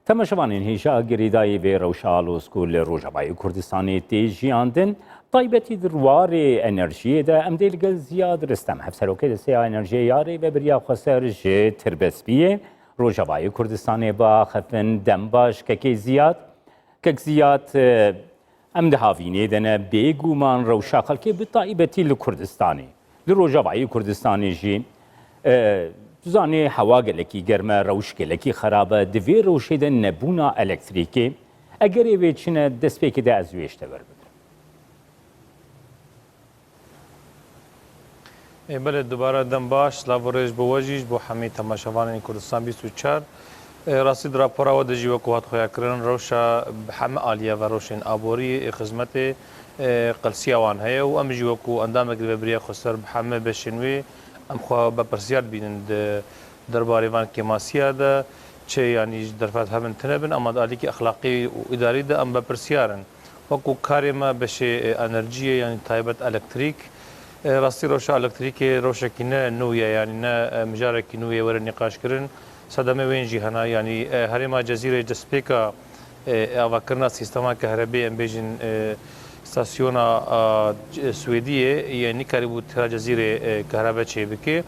تەماشەوانین هێژا گریدایی vê Rewşa li Rojavayê Kurdistanê tê jiyandin taybetî di rwarê enerjiyê de em dê li gel Ziyad Ristem hevserokê li Sêya Enerjiyê yarê vebiriya xweser ji Tirbespiyê Rojavayê Kurdistanê ba xefin dembaş kekê Ziyad kek Ziyad em di havînê de ne bêguman rewşa xelkê bi taybetî li Kurdistanê li Rojavayê Kurdistanê jî Tuzanê hewa gelekî germ e rewş gelekî xerab e di vê rewşê de nebûna elektrîkê egerê wê çine destpêkê de ez wê ji te werbigirim. بله دوباره دم باش لاورج بو وجیج بو همه تماشاوان کردستان 24 راستی راپورا و دجی و قوات خویا کرن روشا همه عالیه و روشن آبوری خدمت قلسیوان هي و ام جی و کو اندام گربریه خسر همه بشنوی ام خو بپرسیار بینند درباره وان کماسیا ده چه یعنی درفات هم تنبن اما علی کی اخلاقی و اداری ده ام بپرسیارن و کو کارما بشه انرژی یعنی تایبت الکتریک راستی روشا الکتریک روشا کینه نویه یعنی نه مجاره کی نویه ور نقاش کرن صدمه وین جهانا یعنی هرما جزیره جسپیکا اوا کرنا سیستما کهربی ام بیجن استاسیونا سوئدیه یعنی قریب تر جزیره کهربا چه بکی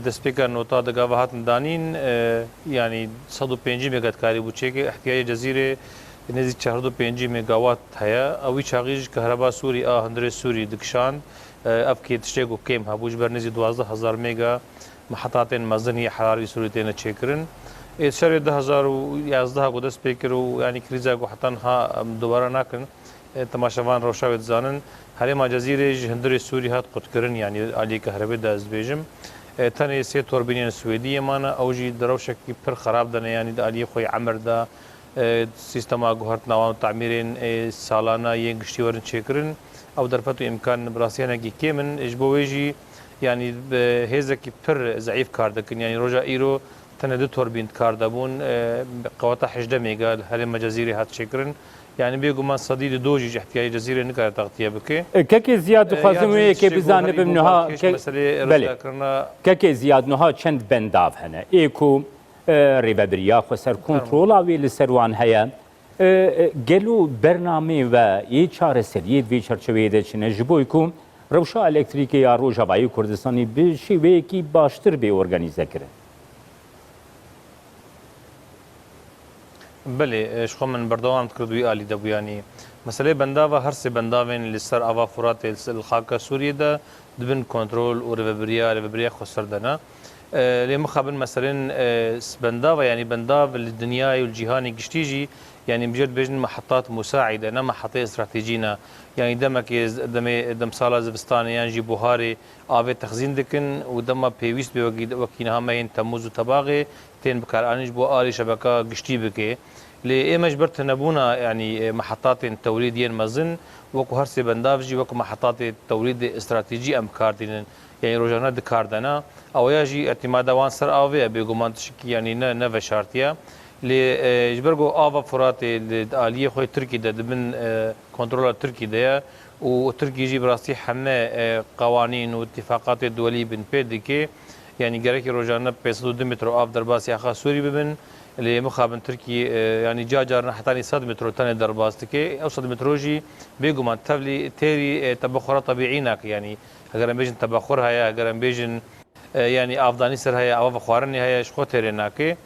دسپیکا نوتا دگا وهات دانین یعنی 105 مگاوات قریب چه که احتیاج جزیره نزدیک 405 مگاوات هيا او چاغیج کهربا سوری هندره سوری دکشان افکی تشتگو کم هبوج برنزی 12000 مگا محطات مزنی حراری سوریتین چکرن اشاره 2011 کو دست پیکر و یعنی کریزا کو حتن ها دوباره نکن تماشاوان روشاوت زانن هرما جزیره هندره سوری هات قط کرن یعنی علی کهربا داز بیجم تنه سه توربینین سوئدی مانا اوجی دروشکی پر خراب دنه یعنی علی خوی عمر دا سیستما گوهرت نوام تعمیرین سالانه ینگشتی ورن چکرن او در فتو امکان براسیانه کی کمن اجبویجی یعنی هزکی پر ضعیف کار دکن یعنی روجا ایرو تنه دو توربین کار دبون قواتا 18 مگا هر مجازيري هات شکرن يعني بيقوم صديد دوجي احتياج جزيره نكره تغطيه بك كاكي زياد خازمي كي بزانه بمنها كاكي زياد نها چند بنداف هنا ايكو ريبابريا خسر كنترول اوي لسروان هيا گلو برنامه و یه چاره سریه وی چرچوی ده چنه جبویکو روشا الکتریکی یا روجاوایی کردستانی به شیوه کی باشتر به ارگانیزه کرد. بله شخو من بردوام کردوی آلی دبو یعنی مسئله بندا و هر سه بنداوین لسر آوا فرات الخاکا سوریه ده دبن کنترول و رببریا خسر دنا ليه مخابن مثلا بندا يعني بندا الدنيا والجهاني قشتيجي يعني بجد بيجن محطات مساعده انا محطه استراتيجينا يعني دمك دم صاله زبستان يعني بوهاري ابي تخزين دكن ودم بيويست وكينها مين تموز وتباغي تين بكار انج بو اري شبكه قشتي بك لي مجبر تنبونا يعني محطات توليديا مزن وكو هرسي بندافجي وكو محطات توليد استراتيجي امكاردين يعني روزانه دكاردنا او يجي اعتماد وان سر اوي بيغمان تشكي يعني نه وشارتيا ل جبرغو ابا فرات الاليه خو تركي ده من كنترول تركي ده وتركي يجي براسي حمه قوانين واتفاقات دوليه بين بيدكي يعني جرك روزانه 500 متر اف درباس يا سوري ببن اللي مخابن تركي يعني جاجر حتى 100 متر ثاني درباستكي او 100 متروجي بيغمان تبلي تيري تبخر طبيعينك يعني اگر بيجن تبخر هيا اگر بيجن يعني افغاني سر هيا او خوارني هيا شخو تريناكي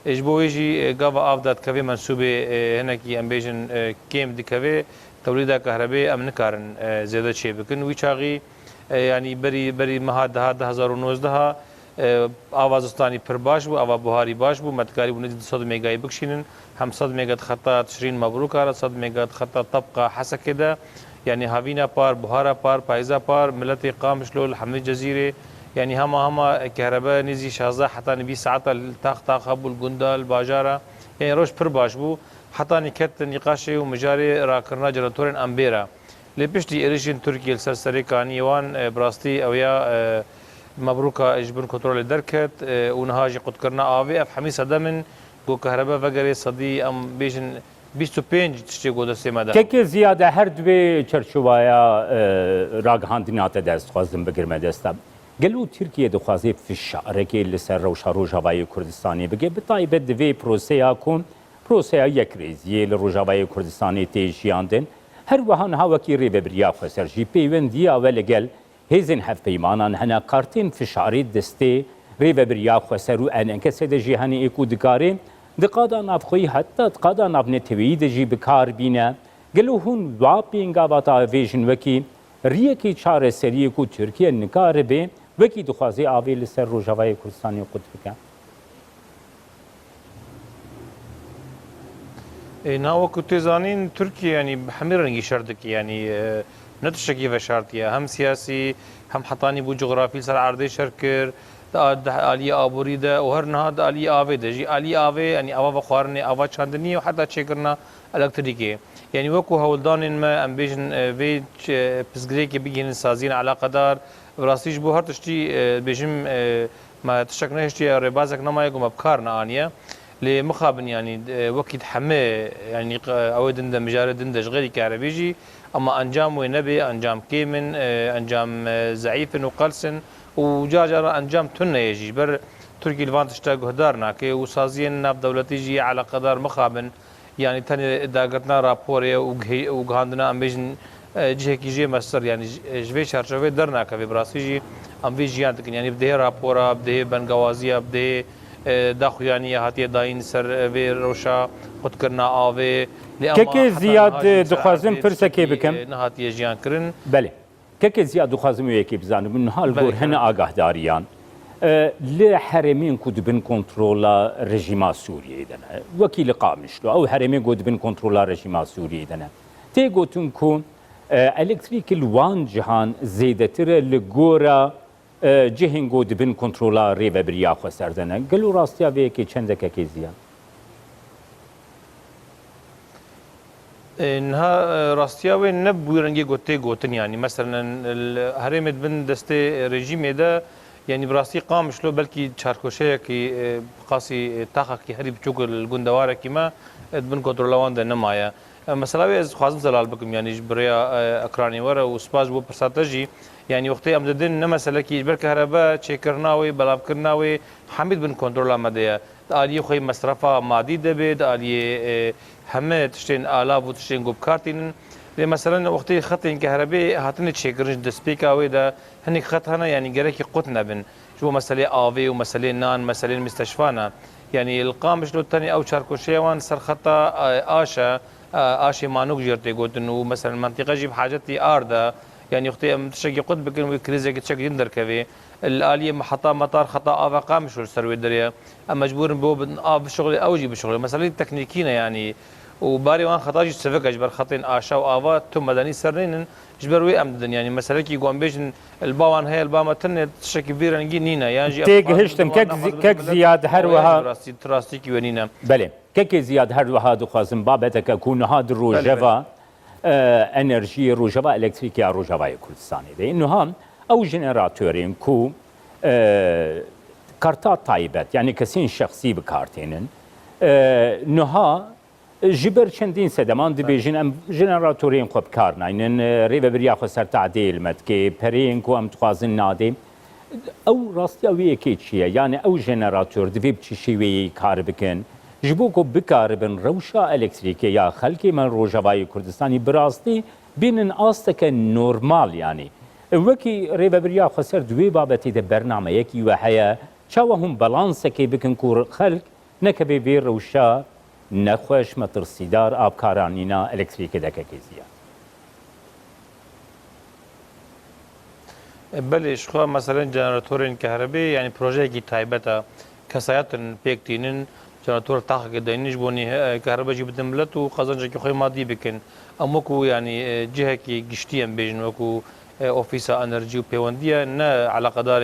اجبويجي غاوا افدات كفي منسوبه هناكي امبيجن كيم دي كفي توليد كهرباء امن كارن زياده شي بكن ويچاغي يعني بري مهاد 2019 اوازستاني پر باش بو او بوهاري باش بو متكاري بو 200 ميگا بكشينن هم 100 ميگا خطا تشرين مبروك على 100 ميگا خطا طبقه حسا كده يعني هافينا بار بوهارا بار بايزا بار ملت قام شلول حمد جزيره يعني هما كهرباء نزي شازا حتى نبي ساعات الطاق ابو الجندال باجارا يعني روش پر باش بو حتى نكت نقاش ومجاري راكرنا جنراتورين امبيرا لبشتي اريجين تركيا السرسري كان يوان براستي او يا مبروكا اجبن كنترول دركت ونهاجي قد كرنا افي اف حميس دمن جو كهرباء فقري صدي ام بيجن 25 تشتي گوده سیماده که زیاده هر دوی چرچوایا راگهاندینات دست خوازم بگرمه دستم گلو ترکیه دخوازی فشارکی لسر روشا روجاوایی کردستانی بگه بطایبه دوی پروسیا کن پرۆسەیە یەکرێزیە لە ڕۆژاوای کوردستانی تێژیاندن هەروەها هاوەکی ڕێبەبریا خۆسەرژی پەیوەندیاوە لەگەل هێزن هەفپەیمانان هەنا کارتên فشارî destê rêveberiya xweser û enenkesê de jî henê êk û dikarê di qada navxweyî heta di qada navnetewîyî de jî bikar bîne gelo hûn wapên gavata avêjin wekî riyekî çareseriyê ku Tirkiye nikare bê wekî dixwazê avê li ser Rojavayê Kurdistanê qut bike. ناوەکو تێزانین تورکیا ینی هەمێ ڕەنگی شەردێکی ینی نەتشتێکی بە شارتیە هەم سیاسی هەم حەتانی بوو جغرافی سەر ئاردەی شەر کرد عالی ئابووریدا و هەر نەها عالی ئاوێ دەژی عالی ئاوێ ئەنی ئەوە بە خواردنی ئاوا چاندنی و حتا چێکردنا ئەلەکتریکێ یعنی وەکو هەوڵدانên me em bêjin vê pizgirêkê bigihînin saziyên eleqedar rastî ji bo her tiştî bêjim me tiştek nehiştiye rêbazek nemaye ku me bikar neaniye lê mixabin yanî wekî hemê yanî ew din de mijarê din de ji gêrî karebî jî ama encam wê nebê encam kêmin encam zeîfin û qelsin û car cara encam tuneyê jî ber Tirkiye li van tişta guhdar nake û saziyên navdewletî jî eleqedar mixabin yani tenê dagirtina raporê û gihandina em bêjin cihekî jê mestir yani ji vê çerçevê dernakeve bi rastî jî em vê jiyan dikin yani bi dihê rapora bi dihê bengewaziya bi dihê daxuyaniye hatiye dayîn ser vê rewşa xutkirina avê Kekê ziyad dixwazim pirsekê bikim nehatiye jiyan kirin belê kekê ziyad dixwazim wê yekê bizanim min hal gor hene agahdariyan li herêmên ku dibin kontrola rejîma Sûriyeyê de ne wekî li Qamişlo ew herêmê ku dibin kontrola rejîma Sûriyeyê de ne tê gotin ku elektrîkê li wan cihan zêdetir e li gora cihên ku dibin kontrola rêveberiya xweser de ne gelo rastiya vê yekê çendekekê ziyad انها راستیا و نه بویرنگی گوته گوتن یعنی مثلا هرمت بن دسته رژیم ده یعنی براستی قامش لو بلکی چارکوشه کی قاسی تاخ کی هری بچوک الگندواره کی ما بن کنترولوان ده نمایا مثلا از خوازم زلال بکم یعنی بریا اکرانی وره و سپاس بو پرساتجی یعنی وقتی امددن نه مسئله کی بر کهربا چیکرناوی بلاب کرناوی حمید بن کنترل آمده عالی خوی مصرفا مادی ده بید عالی همه تشتین آلاب و تشتین گوب کارتین مثلا وقتی خطین کهربی هاتن چیکرنج دسپیکاوی ده هنیک خط هنا یعنی گره کی قط نبن شو مسئله آوی و مسئله نان مسئله مستشفانا یعنی القامش لو تاني او چارکوشیوان سر خطا آشی مانوک جرتی گوتن و مثلا منطقه جیب حاجتی آرده يعني اختي تشكي قد بكن كريزه تشكي يندر كفي الاليه محطه مطار خطا افا قامش السروي دريا مجبور بو بشغل اوجي بشغل مساله تكنيكيه يعني وباري وان خطاجي سفك اجبر خطين اشا وافا ثم مدني سرين اجبر وي امدن يعني مساله كي قوم بيجن الباوان هي الباما تن تشكي فيرنجي نينا يعني تيج هشتم كك زياد هروها تراستيكي ونينا بله كك زياد هروها دخوازم بابتك كون هاد روجفا انرژی روجاوا الکتریکی روجاوای کوردستانی ده اینو هم او جنراتورین کو کارتا تایبت یعنی کسین شخصی بکارتینن نها جبر چندین سدمان دبیجن ام جنراتورین خوب کار ناینن ریوبریا خو سر تعدیل مت که پرین کو ام تخوازن نادی او راستی او یکی چیه یعنی او جنراتور دوی بچی وی کار بکن جبوكو بكاربن روشا الكتريكي يا خلقي من روجاواي كردستاني براستي بينن آستك نورمال يعني وكي ريبابريا خسر دوي بابتي ده برنامه يكي وحيا چاوهم بلانسكي بكن كور خلق نكبي بير روشا نخوش مترسيدار آبكارانينا الكتريكي دكاكي زياد بله شخوا مثلا جنراتورين كهربي يعني بروجه كي تايبتا كساياتن بيكتينن جنراتور تاخ داینش بونی کهربا جی بدن ملت و قزنجه که خوی مادی بکن اما کو یعنی جهه کی گشتی ام بیجن و کو اوفیسا انرژی و پیوندیه نه علاقه دار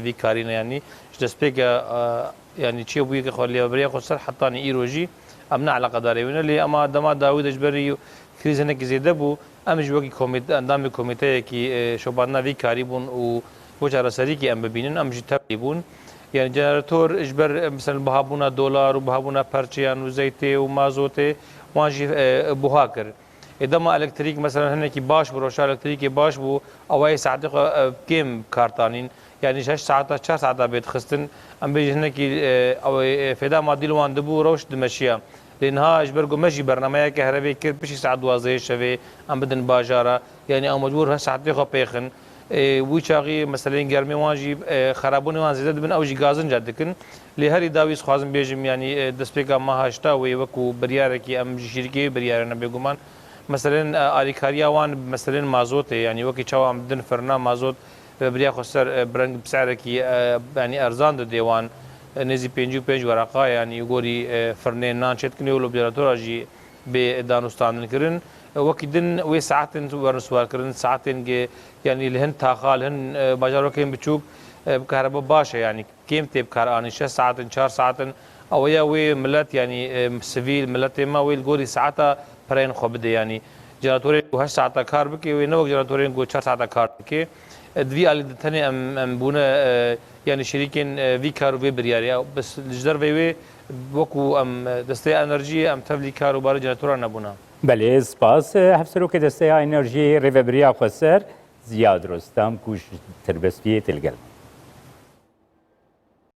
وی کارینه یعنی جسپیکا یعنی چی بوی که خالی بریا خسر حتی نی ایروجی ام نه علاقه داره ونه لی اما دما داوود اجبری کریز نه کی زیده بو ام جوگی کمیته اندام کمیته کی شوبانا وی کاری بون و وجه رسری کی ام ببینن ام جی تبون يعني جنراتور اجبر مثلا بهابونا دولار وبهابونا بارتشيان وزيتي ومازوتي واجي بوهاكر اذا ما الكتريك مثلا هناك باش بروشا الكتريكي باش بو اواي ساعات كيم كارتانين يعني 6 ساعات 4 ساعات بيت خستن ام بيجي هناك او فدا مادي لوان دبو روش دمشيا لانها اجبر جو مجي برنامج كهرباء كير بشي ساعه 12 شوي ام بدن باجاره يعني او مجبور ساعتي خو بيخن وی چاغي مثلا گرمی واجب خرابونه وان زیاد بن اوجی گازن جدکن لهری داویس خوازم بیجم يعني دسپیکا ما هاشتا وی وکو بریاره کی ام شرکه بریاره نه بگمان مثلا آلیکاریا وان مثلا مازوت يعني وكي چاو ام دن فرنا مازوت بريا خسر برنگ بسعر کی يعني ارزان دو دیوان نزی 55 ورقه يعني يقولي فرنين نان شت كني ولو بجراتور جي بدانستان كرن وكي دن وي ساعتين ورسوال كرن ساعتين يعني لهن تاخال هن باجارو كيم بتشوك بكهرباء باشا يعني كيم تيب كار اني 6 ساعات 4 ساعات او يا وي ملت يعني سيفيل ملت ما وي الجوري ساعتها فرين خبده يعني جراتورين 8 ساعات كار بكي وي نو جراتورين 4 ساعات كار بكي دوی آلی دتنی ام بونه يعني شريكين في كارو في برياري بس الجدر في وكو ام دسته انرژی ام تفلی کارو بار جنراتور نبونا. بله سپاس هفسرو که دسته انرژی ریوبریا خسر زیاد رستم کوش تربسپیه تلگل